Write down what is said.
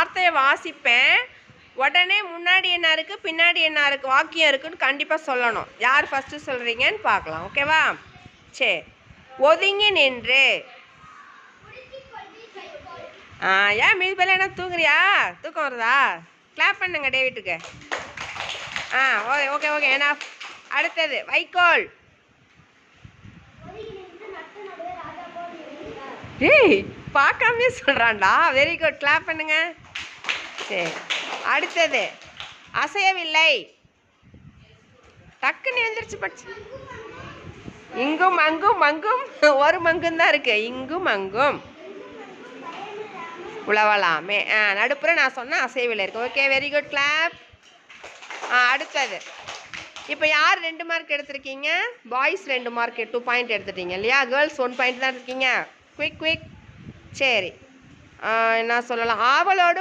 வார்த்தையை வாசிப்பேன், உடனே முன்னாடி என்ன இருக்குது பின்னாடி என்ன இருக்குது வாக்கியம் இருக்குன்னு கண்டிப்பாக சொல்லணும். யார் ஃபஸ்ட்டு சொல்கிறீங்கன்னு பார்க்கலாம். ஓகேவா? சரி. ஒதுங்கி நின்று. ஏன் மீது பேர் என்ன தூங்குறியா? தூக்கம் வருதா? கிளாப் பண்ணுங்க டேவிட்டுக்கு. Okay okay. ஏன்னா அடுத்தது வைக்கோல். ஏய் பார்க்காமே சொல்கிறான்டா. வெரி குட், கிளாப் பண்ணுங்க. சரி, அடுத்தது அசையவில்லை. டக்குன்னு எழுந்திரிச்சு படிச்சு. இங்கும் அங்கும் மங்கும் ஒரு மங்கும் தான் இருக்கு. இங்கும் அங்கும் உழவலாமே. நடுப்புற நான் சொன்னேன் அசையவில்லை இருக்கு. Okay, very good, clap. அடுத்தது இப்போ யார் 2 மார்க் எடுத்திருக்கீங்க? பாய்ஸ் 2 மார்க் 2 பாயிண்ட் எடுத்துட்டீங்க இல்லையா? கேர்ள்ஸ் 1 பாயிண்ட் தான் இருக்கீங்க. Quick quick. சரி, என்ன சொல்லலாம்? ஆவலோடு